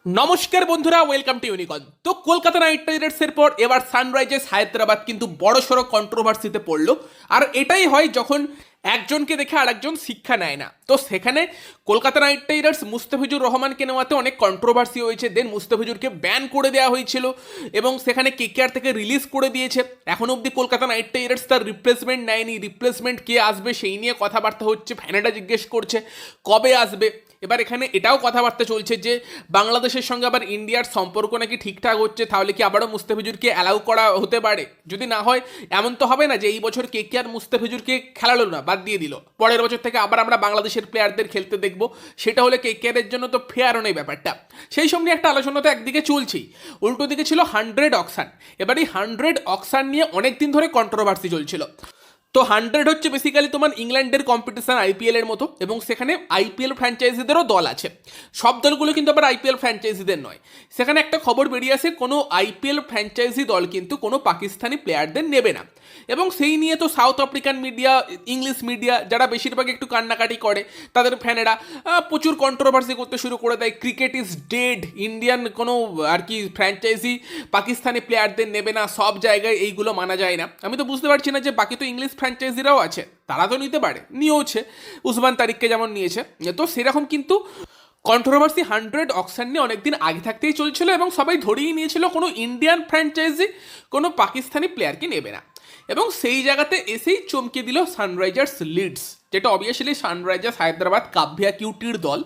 নমস্কার বন্ধুরা, welcome to ইউনিকন। তো কলকাতা নাইট রাইডার্সের পর এবার সানরাইজার্স হায়দ্রাবাদ কিন্তু বড়সড় কন্ট্রোভার্সিতে পড়লো। আর এটাই হয় যখন একজনকে দেখে আরেকজন শিক্ষা নেয় না। তো সেখানে কলকাতা নাইট রাইডার্স মুস্তাফিজুর রহমানকে নেওয়াতে অনেক কন্ট্রোভার্সি হয়েছে। দেন মুস্তাফিজুরকে ব্যান করে দেওয়া হয়েছিল এবং সেখানে কেকেআর থেকে রিলিজ করে দিয়েছে। এখন অবধি কলকাতা নাইট রাইডার্স তার রিপ্লেসমেন্ট নেয়নি। রিপ্লেসমেন্ট কে আসবে সেই নিয়ে কথাবার্তা হচ্ছে। ফ্যানেরা জিজ্ঞেস করছে কবে আসবে। এবার এখানে এটাও কথাবার্তা চলছে যে বাংলাদেশের সঙ্গে আবার ইন্ডিয়ার সম্পর্ক নাকি ঠিকঠাক হচ্ছে, তাহলে কি আবারও মুস্তাফিজুরকে অ্যালাউ করা হতে পারে। যদি না হয়, এমন তো হবে না যে এই বছর কেকেআর মুস্তাফিজুরকে খেলালো না, বাদ দিয়ে দিল, পরের বছর থেকে আবার আমরা বাংলাদেশের প্লেয়ারদের খেলতে দেখবো। সেটা হলে কেকেআরের জন্য তো ফেয়ারও নেই ব্যাপারটা। সেই সঙ্গে একটা আলোচনা তো একদিকে চলছেই, উল্টো দিকে ছিল 100 অকশান। এবার এই 100 অকশান নিয়ে অনেক দিন ধরে কন্ট্রোভার্সি চলছিল। তো 100 হচ্ছে বেসিক্যালি তোমার ইংল্যান্ডের কম্পিটিশন আইপিএল এর মতো, এবং সেখানে আইপিএল ফ্র্যাঞ্চাইজিদেরও দল আছে। সব দলগুলো কিন্তু আবার আইপিএল ফ্র্যাঞ্চাইজিদের নয়। সেখানে একটা খবর বেরিয়ে আসে, কোনো আইপিএল ফ্র্যাঞ্চাইজি দল কিন্তু কোনো পাকিস্তানি প্লেয়ারদের নেবে না। এবং সেই নিয়ে তো south African media, English media, যারা বেশিরভাগ একটু কান্নাকাটি করে, তাদের ফ্যানেরা প্রচুর কন্ট্রোভার্সি করতে শুরু করে দেয়। ক্রিকেট ইজ ডেড, ইন্ডিয়ান কোনো আর কি ফ্র্যাঞ্চাইজি পাকিস্তানি প্লেয়ারদের নেবে না, সব জায়গায় এইগুলো মানা যায় না। আমি তো বুঝতে পারছি না যে বাকি তো ইংলিশ ফ্র্যাঞ্চাইজিরাও আছে, তারা তো নিতে পারে, নিয়েওছে। উসমান তারিককে যেমন নিয়েছে। তো সেরকম কিন্তু কন্ট্রোভার্সি 100 অকশন নিয়ে অনেকদিন আগে থাকতেই চলছিল এবং সবাই ধরেই নিয়েছিল কোনো ইন্ডিয়ান ফ্র্যাঞ্চাইজি কোনো পাকিস্তানি প্লেয়ারকে নেবে না। এবং সেই জায়গাতে এসেই চমকে দিল সানরাইজার্স লিডস, যেটা অবভিয়াসলি সানরাইজার্স হায়দ্রাবাদ কাভ্যা কিউটির দল।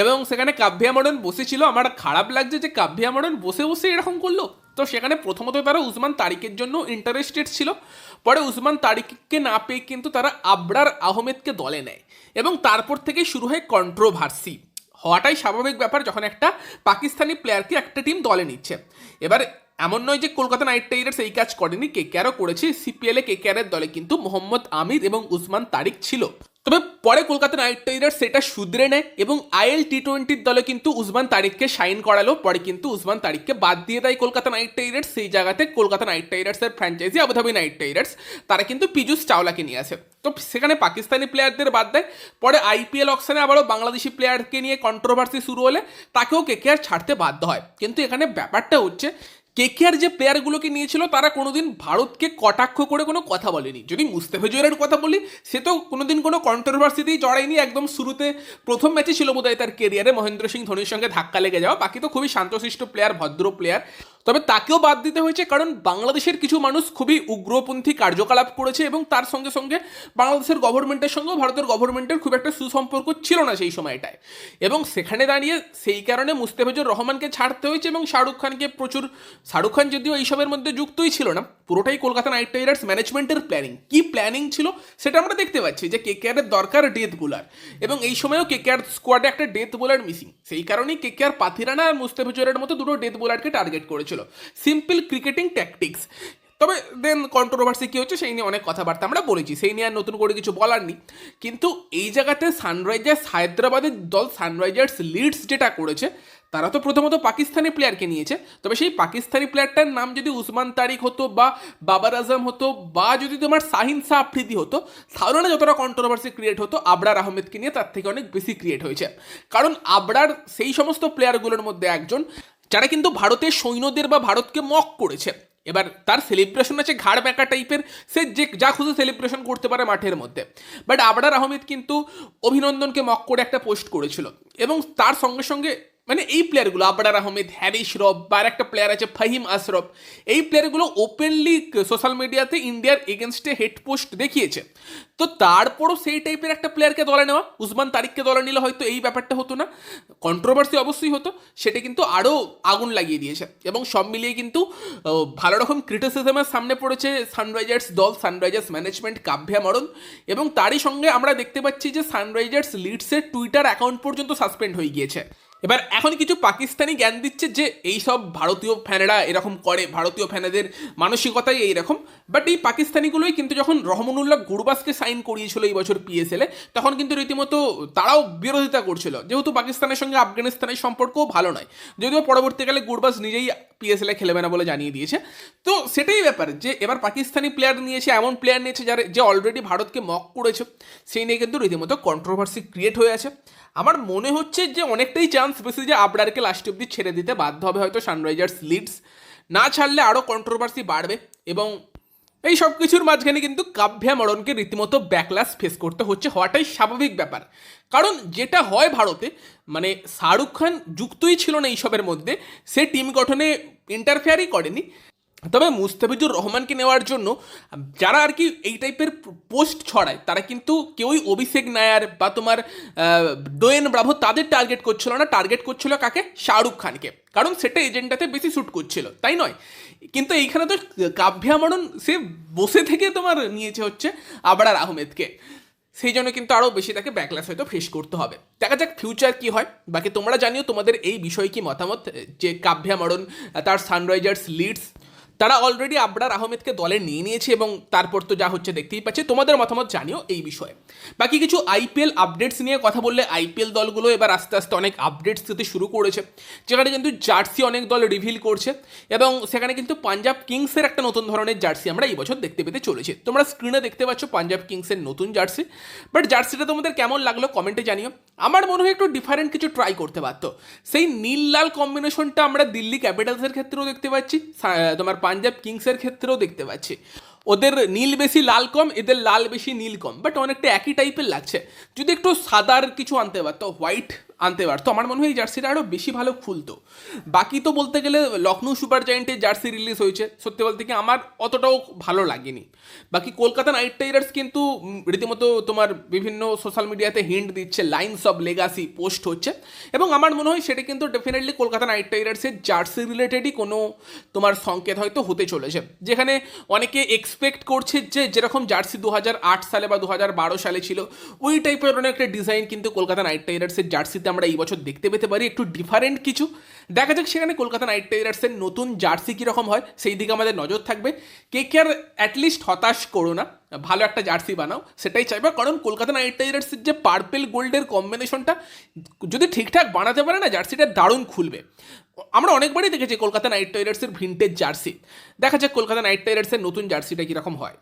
এবং সেখানে কাভ্যা মডন বসেছিল। আমার খারাপ লাগছে যে কাভ্যা মডন বসে বসে এরকম করলো। তো সেখানে প্রথমত তারা উসমান তারিকের জন্য ইন্টারেস্টেড ছিল, পরে উসমান তারিককে না পেয়ে কিন্তু তারা আবরার আহমেদকে দলে নেয় এবং তারপর থেকে শুরু হয় কন্ট্রোভার্সি। হওয়াটাই স্বাভাবিক ব্যাপার যখন একটা পাকিস্তানি প্লেয়ারকে একটা টিম দলে নিচ্ছে। এবার এমন নয় যে কলকাতা নাইট রাইডার্স এই কাজ করেনি, কেকেআরও করেছে। সিপিএল এ কেকেআরের দলে কিন্তু মোহাম্মদ আমির এবং উসমান তারিক ছিল। তবে পরে কলকাতা নাইট রাইডার্স সেটা শুধরে নেয় এবং আইএল টি20 দলে কিন্তু উসমান তারিককে সাইন করালো। পরে কিন্তু উসমান তারিককে বাদ দিয়ে দেয় কলকাতা নাইট রাইডার্স। সেই জায়গাতে কলকাতা নাইট রাইডার্সের ফ্র্যাঞ্চাইজি আবুধাবি নাইট রাইডার্স, তারা কিন্তু পীযূষ চাওলাকে নিয়ে আসে। তো সেখানে পাকিস্তানি প্লেয়ারদের বাদ দেয়। পরে আইপিএল অকশনে আবারও বাংলাদেশি প্লেয়ারকে নিয়ে কন্ট্রোভার্সি শুরু হলে তাকেও কেকেআর ছাড়তে বাধ্য হয়। কিন্তু এখানে ব্যাপারটা হচ্ছে, কেকেআর যে প্লেয়ারগুলোকে নিয়েছিল তারা কোনোদিন ভারতকে কটাক্ষ করে কোনো কথা বলেনি। যদি মুস্তাফিজুরের কথা বলি, সে তো কোনোদিন কোনো কন্ট্রোভার্সিতেই জড়ায়নি। একদম শুরুতে প্রথম ম্যাচে ছিল বোধহয় তার কেরিয়ারে মহেন্দ্র সিং ধোনির সঙ্গে ধাক্কা লেগে যাওয়া। বাকি তো খুবই শান্তশিষ্ট প্লেয়ার, ভদ্র প্লেয়ার। তবে তাকেও বাদ দিতে হয়েছে কারণ বাংলাদেশের কিছু মানুষ খুবই উগ্রপন্থী কার্যকলাপ করেছে এবং তার সঙ্গে সঙ্গে বাংলাদেশের গভর্নমেন্টের সঙ্গেও ভারতের গভর্নমেন্টের খুব একটা সুসম্পর্ক ছিল না সেই সময়টায়। এবং সেখানে দাঁড়িয়ে সেই কারণে মুস্তাফিজুর রহমানকে ছাড়তে হয়েছে এবং শাহরুখ খানকে প্রচুর। শাহরুখ খান যদিও এইসবের মধ্যে যুক্তই ছিল না, পুরোটাই কলকাতা নাইট রাইডার্স ম্যানেজমেন্টের প্ল্যানিং। কি প্ল্যানিং ছিল সেটা আমরা দেখতে পাচ্ছি যে কেকেআরের দরকার ডেথ বোলার, এবং এই সময়ও কেকেআর স্কোয়াডে একটা ডেথ বোলার মিসিং। সেই কারণেই কেকেআর পাথিরানা আর মুস্তাফিজুরের মতো দুটো ডেথ বোলারকে টার্গেট করেছিল। Simple cricketing tactics. তবে দেন কন্ট্রোভার্সি কী হচ্ছে সেই নিয়ে অনেক কথাবার্তা আমরা বলেছি, সেই নিয়ে আর নতুন করে কিছু বলার নেই। কিন্তু এই জায়গাতে সানরাইজার্স হায়দ্রাবাদের দল সানরাইজার্স লিডস যেটা করেছে, তারা তো প্রথমত পাকিস্তানি প্লেয়ারকে নিয়েছে। তবে সেই পাকিস্তানি প্লেয়ারটার নাম যদি উসমান তারিক হতো বা বাবার আজম হতো বা যদি তোমার শাহিন শাহ আফ্রিদি হতো, তাহলে না যতটা কন্ট্রোভার্সি ক্রিয়েট হতো আবরার আহমেদকে নিয়ে তার থেকে অনেক বেশি ক্রিয়েট হয়েছে। কারণ আবরার সেই সমস্ত প্লেয়ারগুলোর মধ্যে একজন যারা কিন্তু ভারতের সৈন্যদের বা ভারতকে মক করেছে। এবার তার সেলিব্রেশন আছে ঘাড় ব্যাঁকা টাইপের, সে যে যা খুশি সেলিব্রেশন করতে পারে মাঠের মধ্যে। বাট আবরার আহমেদ কিন্তু অভিনন্দনকে মক করে একটা পোস্ট করেছিল এবং তার সঙ্গে সঙ্গে মানে এই প্লেয়ারগুলো আবরার আহমেদ, হ্যারিস রব বা একটা প্লেয়ার আছে ফাহিম আশরফ, এই প্লেয়ারগুলো ওপেনলি সোশ্যাল মিডিয়াতে ইন্ডিয়ার এগেনস্টে হেড পোস্ট দেখিয়েছে। তো তারপরও সেই টাইপের একটা প্লেয়ারকে দলে নেওয়া, উসমান তারিককে দলে নিলে হয়তো এই ব্যাপারটা হতো না, কন্ট্রোভার্সি অবশ্যই হতো। সেটা কিন্তু আরও আগুন লাগিয়ে দিয়েছে এবং সব মিলিয়ে কিন্তু ভালো রকম ক্রিটিসিজমের সামনে পড়েছে সানরাইজার্স দল, সানরাইজার্স ম্যানেজমেন্ট, কাভ্যা মরণ। এবং তারই সঙ্গে আমরা দেখতে পাচ্ছি যে সানরাইজার্স লিডসের টুইটার অ্যাকাউন্ট পর্যন্ত সাসপেন্ড হয়ে গিয়েছে। এবার এখন কিছু পাকিস্তানি জ্ঞান দিচ্ছে যে এই সব ভারতীয় ফ্যানেরা এরকম করে, ভারতীয় ফ্যানেদের মানসিকতাই এইরকম। বাট এই পাকিস্তানিগুলোই কিন্তু যখন রহমানুল্লাহ গুরবাজকে সাইন করিয়েছিল এই বছর পিএসএলে, তখন কিন্তু রীতিমতো তারাও বিরোধিতা করছিল, যেহেতু পাকিস্তানের সঙ্গে আফগানিস্তানের সম্পর্কও ভালো নয়। যদিও পরবর্তীকালে গুরবাজ নিজেই পিএসএল এ খেলবে না বলে জানিয়ে দিয়েছে। তো সেটাই ব্যাপার যে এবার পাকিস্তানি প্লেয়ার নিয়েছে, এমন প্লেয়ার নিয়েছে যে অলরেডি ভারতকে মক করেছে, সেই নিয়ে কিন্তু রীতিমতো কন্ট্রোভার্সি ক্রিয়েট হয়ে আছে। আমার মনে হচ্ছে যে অনেকটাই চান্স বেশি যে আবরারকে লাস্ট অব্দি ছেড়ে দিতে বাধ্য হবে হয়তো সানরাইজার্স লিডস, না ছাড়লে আরও কন্ট্রোভার্সি বাড়বে। এবং এই সব কিছুর মাঝখানে কিন্তু কাভ্যা মরণকে রীতিমতো ব্যাকলাস ফেস করতে হচ্ছে, হওয়াটাই স্বাভাবিক ব্যাপার। কারণ যেটা হয় ভারতে, মানে শাহরুখ খান যুক্তই ছিল না এইসবের মধ্যে, সে টিম গঠনে ইন্টারফেয়ারই করেনি। তবে মুস্তাফিজুর রহমানকে নেওয়ার জন্য যারা আর কি এই টাইপের পোস্ট ছড়ায় তারা কিন্তু কেউই অভিষেক নায়ার বা তোমার ডোয়েন ব্রাভো তাদের টার্গেট করছিল না, টার্গেট করছিল কাকে? শাহরুখ খানকে, কারণ সেটা এজেন্ডাতে বেশি শ্যুট করছিল, তাই নয়? কিন্তু এইখানে তো কাভ্যা মরণ সে বসে থেকে তোমার নিয়েছে হচ্ছে আবরার আহমেদকে, সেই জন্য কিন্তু আরও বেশি তাকে ব্যাকলাস হয়তো ফেস করতে হবে। দেখা যাক ফিউচার কি হয়। বাকি তোমরা জানিও তোমাদের এই বিষয়ে কি মতামত, যে কাভ্যা মরণ তার সানরাইজার্স লিডস তারা অলরেডি আবরার আহমেদকে দলে নিয়ে নিয়েছে এবং তারপর তো যা হচ্ছে দেখতেই পাচ্ছে। তোমাদের মতামত জানিও এই বিষয়ে। বাকি কিছু আইপিএল আপডেটস নিয়ে কথা বললে, আইপিএল দলগুলো এবার আস্তে আস্তে অনেক আপডেটস দিতে শুরু করেছে, যেখানে কিন্তু জার্সি অনেক দল রিভিল করছে এবং সেখানে কিন্তু পাঞ্জাব কিংসের একটা নতুন ধরনের জার্সি আমরা এই বছর দেখতে পেতে চলেছি। তোমরা স্ক্রিনে দেখতে পাচ্ছ পাঞ্জাব কিংসের নতুন জার্সি, বাট জার্সিটা তোমাদের কেমন লাগলো কমেন্টে জানিও। আমার মনে হয় একটু ডিফারেন্ট কিছু ট্রাই করতে পারতো। সেই নীল লাল কম্বিনেশনটা আমরা দিল্লি ক্যাপিটালসের ক্ষেত্রেও দেখতে পাচ্ছি, তোমার পাঞ্জাব কিংসের ক্ষেত্রেও দেখতে পাচ্ছি। ওদের নীল বেশি লাল কম, এদের লাল বেশি নীল কম, বাট অনেকটা একই টাইপের লাগছে। যদি একটু সাদার কিছু আনতে পারতো, হোয়াইট আনতে পারতো, আমার মনে হয় এই জার্সিটা আরও বেশি ভালো খুলতো। বাকি তো বলতে গেলে লখনৌ সুপার জায়েন্টের জার্সি রিলিজ হয়েছে, সত্যি বলতে কি আমার অতটাও ভালো লাগেনি। বাকি কলকাতা নাইট রাইডার্স কিন্তু রীতিমতো তোমার বিভিন্ন সোশ্যাল মিডিয়াতে হিন্ট দিচ্ছে, লাইনস অফ লেগাসি পোস্ট হচ্ছে, এবং আমার মনে হয় সেটা কিন্তু ডেফিনেটলি কলকাতা নাইট রাইডার্সের জার্সি রিলেটেডই কোনো তোমার সংকেত হয়তো হতে চলেছে। যেখানে অনেকে এক্সপেক্ট করছে যে যেরকম জার্সি 2008 সালে বা 2012 সালে ছিল, ওই টাইপের অনেক একটা ডিজাইন কিন্তু কলকাতা নাইট রাইডার্সের জার্সিতে আমরা এই বছর দেখতে পেতে পারি, একটু ডিফারেন্ট কিছু। দেখা যাক সেখানে কলকাতা নাইট রাইডার্সের নতুন জার্সি কীরকম হয়, সেই দিকে আমাদের নজর থাকবে। কেকেআর অ্যাটলিস্ট হতাশ করো না, ভালো একটা জার্সি বানাও, সেটাই চাইবে। কারণ কলকাতা নাইট রাইডার্সের যে পার্পেল গোল্ডের কম্বিনেশনটা যদি ঠিকঠাক বানাতে পারে না, জার্সিটা দারুণ খুলবে। আমরা অনেকবারই দেখেছি কলকাতা নাইট রাইডার্সের ভিন্টেজ জার্সি, দেখা যাক কলকাতা নাইট রাইডার্সের নতুন জার্সিটা কীরকম হয়।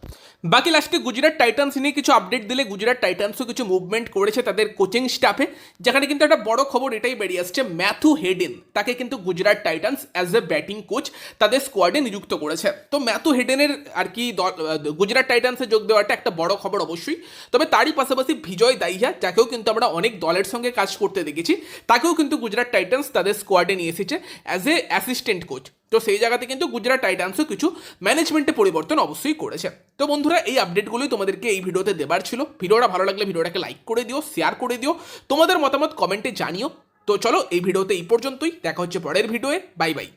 বাকি লাস্টে গুজরাট টাইটান্স নিয়ে কিছু আপডেট দিলে, গুজরাট টাইটান্সও কিছু মুভমেন্ট করেছে তাদের কোচিং স্টাফে, যেখানে কিন্তু একটা বড় খবর এটাই বেরিয়ে আসছে, ম্যাথু হেডেন তাকে কিন্তু Gujarat Titans as a batting coach তাদের স্কোয়াডে নিযুক্ত করেছে। তো ম্যাথু হেডেনের আর কি গুজরাট টাইটান্সে যোগ দেওয়াটা একটা বড় খবর অবশ্যই। তবে তারই পাশাপাশি বিজয় দাহিয়া, যাকেও কিন্তু আমরা অনেক দলের সঙ্গে কাজ করতে দেখেছি, তাকেও কিন্তু গুজরাট টাইটান্স তাদের স্কোয়াডে নিয়ে এসেছে অ্যাজ এ অ্যাসিস্ট্যান্ট কোচ। তো সেই জায়গাতে কিন্তু গুজরাট টাইটান্সও কিছু ম্যানেজমেন্টে পরিবর্তন অবশ্যই করেছে। তো বন্ধুরা, এই আপডেটগুলোই তোমাদেরকে এই ভিডিওতে দেবার ছিল। ভিডিওটা ভালো লাগলে ভিডিওটাকে লাইক করে দিও, শেয়ার করে দিও, তোমাদের মতামত কমেন্টে জানিও। তো চলো এই ভিডিওতে এই পর্যন্তই, দেখা হচ্ছে পরের ভিডিওয়ে, বাই বাই।